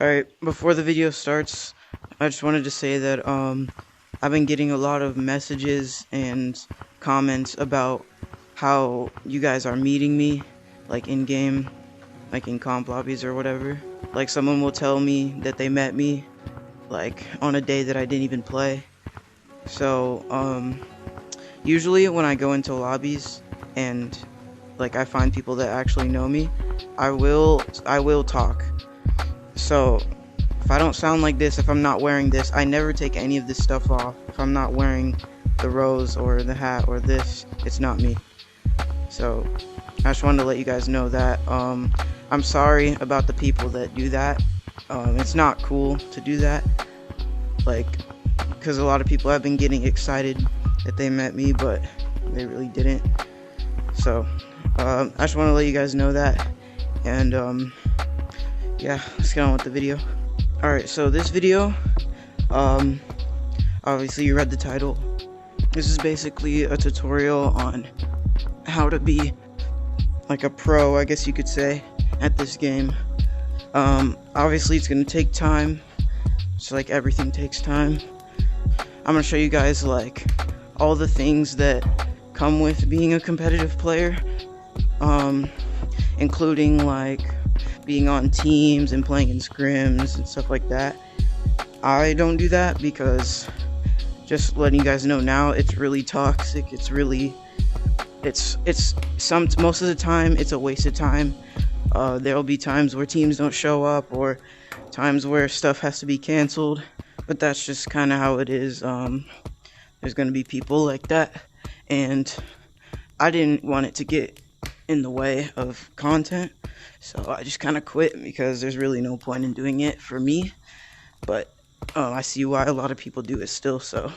Alright, before the video starts, I just wanted to say that I've been getting a lot of messages and comments about how you guys are meeting me, like in game, like in comp lobbies or whatever. Like someone will tell me that they met me like on a day that I didn't even play. So usually when I go into lobbies and like I find people that actually know me, I will talk. So if I don't sound like this, if I'm not wearing this, I never take any of this stuff off. If I'm not wearing the rose or the hat or this, it's not me. So I just wanted to let you guys know that. I'm sorry about the people that do that. It's not cool to do that, like, because a lot of people have been getting excited that they met me, but they really didn't. So I just want to let you guys know that. And yeah, let's get on with the video. Alright, so this video, obviously you read the title. This is basically a tutorial on how to be like a pro, I guess you could say, at this game. Obviously it's gonna take time, so like everything takes time. I'm gonna show you guys like all the things that come with being a competitive player, including like being on teams and playing in scrims and stuff like that. I don't do that because, just letting you guys know now, it's really toxic. It's really, most of the time it's a waste of time. There'll be times where teams don't show up or times where stuff has to be canceled, but that's just kind of how it is. There's gonna be people like that, and I didn't want it to get in the way of content, so I just kind of quit because there's really no point in doing it for me. But I see why a lot of people do it still. So,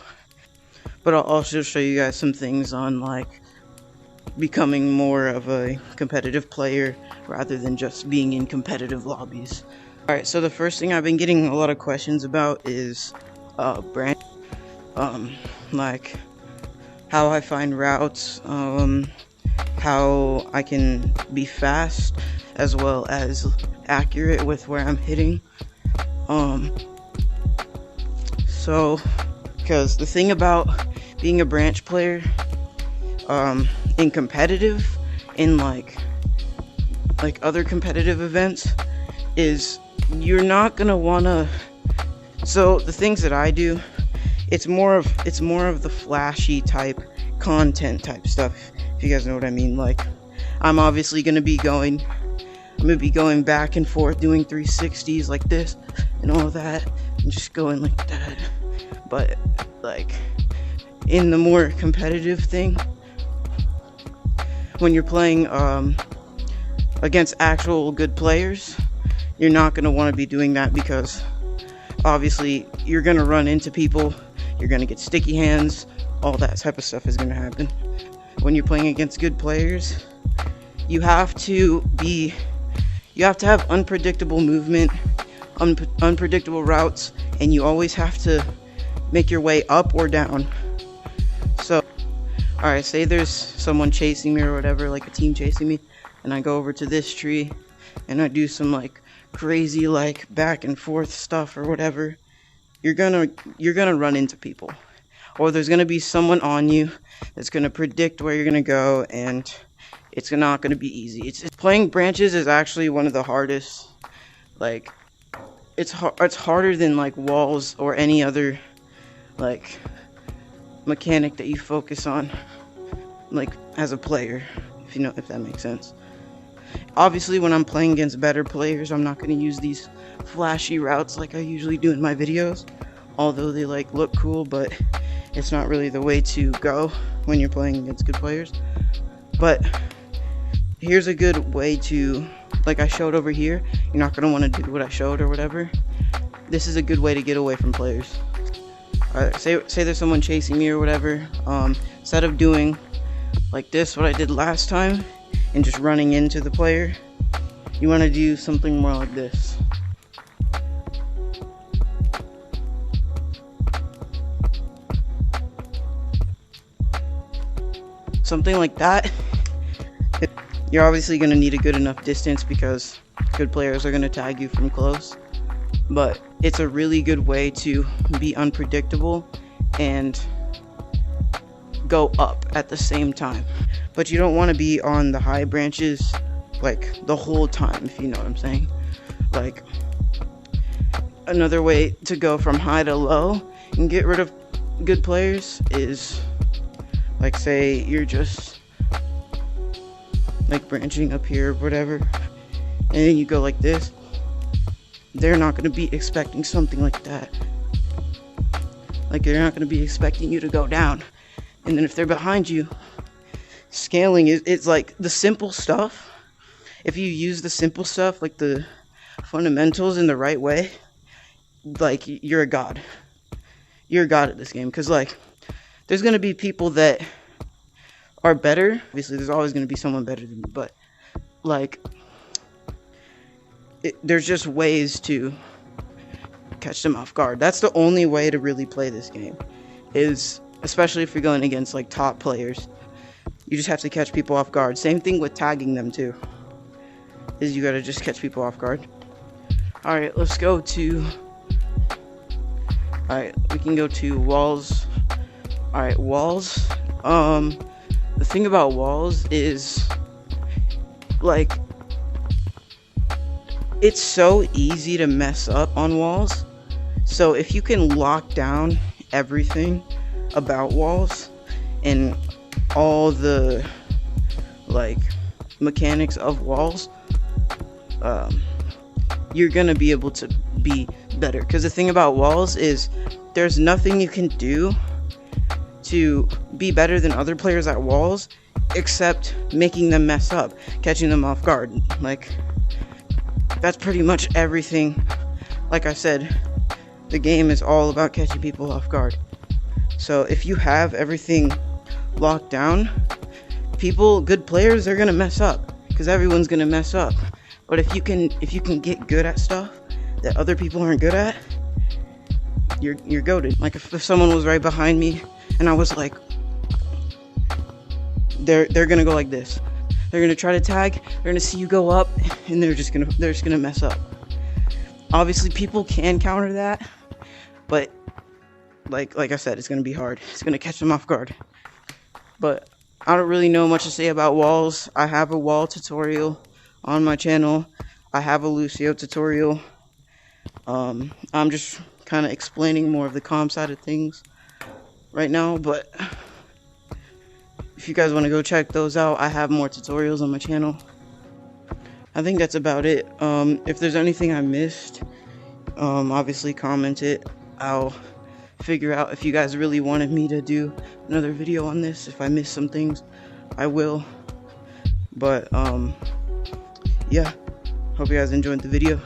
but I'll also show you guys some things on like becoming more of a competitive player rather than just being in competitive lobbies. Alright, so the first thing I've been getting a lot of questions about is branch, like how I find routes, how I can be fast as well as accurate with where I'm hitting. So because the thing about being a branch player in competitive, in like other competitive events, is you're not gonna wanna, so the things that I do, it's more of the flashy type content type stuff, if you guys know what I mean. Like, I'm obviously gonna be going back and forth doing 360s like this and all that, and just going like that. But like in the more competitive thing, when you're playing against actual good players, you're not going to want to be doing that, because obviously you're going to run into people, you're going to get sticky hands, all that type of stuff is going to happen. When you're playing against good players, you have to have unpredictable movement, unpredictable routes, and you always have to make your way up or down. So alright, say there's someone chasing me or whatever, like a team chasing me, and I go over to this tree and I do some like crazy like back and forth stuff or whatever. You're gonna run into people, or there's gonna be someone on you that's gonna predict where you're gonna go, and it's not gonna be easy. Playing branches is actually one of the hardest. Like, it's harder than like walls or any other like mechanic that you focus on, like as a player, if that makes sense. Obviously when I'm playing against better players, I'm not going to use these flashy routes like I usually do in my videos, although they like look cool, but it's not really the way to go when you're playing against good players. But here's a good way to, like I showed over here, you're not going to want to do what I showed or whatever. This is a good way to get away from players. Say there's someone chasing me or whatever, instead of doing like this, what I did last time, and just running into the player, you want to do something more like this. Something like that. You're obviously going to need a good enough distance because good players are going to tag you from close. but it's a really good way to be unpredictable and go up at the same time. But you don't want to be on the high branches like the whole time, if you know what I'm saying. Like, another way to go from high to low and get rid of good players is, like, say you're just like branching up here or whatever, and then you go like this. They're not going to be expecting something like that. Like, they're not going to be expecting you to go down. And then if they're behind you, scaling it's like the simple stuff. If you use the simple stuff, like the fundamentals, in the right way, like, you're a god. You're a god at this game. Because, like, there's going to be people that are better. Obviously, there's always going to be someone better than you. But, like, there's just ways to catch them off guard. That's the only way to really play this game. Is, especially if you're going against, like, top players. You just have to catch people off guard. Same thing with tagging them, too. Is you got to just catch people off guard. Alright, let's go to... Alright, we can go to walls. Alright, walls. The thing about walls is, like, it's so easy to mess up on walls. So if you can lock down everything about walls and all the, like, mechanics of walls, you're gonna be able to be better. Because the thing about walls is there's nothing you can do to be better than other players at walls except making them mess up, catching them off guard. Like, that's pretty much everything. Like I said, the game is all about catching people off guard. So if you have everything locked down, good players, they're gonna mess up, because everyone's gonna mess up. But if you can get good at stuff that other people aren't good at, you're goated. Like, if someone was right behind me and I was like, they're gonna go like this. They're gonna try to tag. They're gonna see you go up, and they're just gonna mess up. Obviously, people can counter that, but like I said, it's gonna be hard. It's gonna catch them off guard. But I don't really know much to say about walls. I have a wall tutorial on my channel. I have a Lucio tutorial. I'm just kind of explaining more of the calm side of things right now, but if you guys want to go check those out, I have more tutorials on my channel. I think that's about it. If there's anything I missed, obviously comment it. I'll figure out if you guys really wanted me to do another video on this. If I missed some things, I will. But yeah, hope you guys enjoyed the video.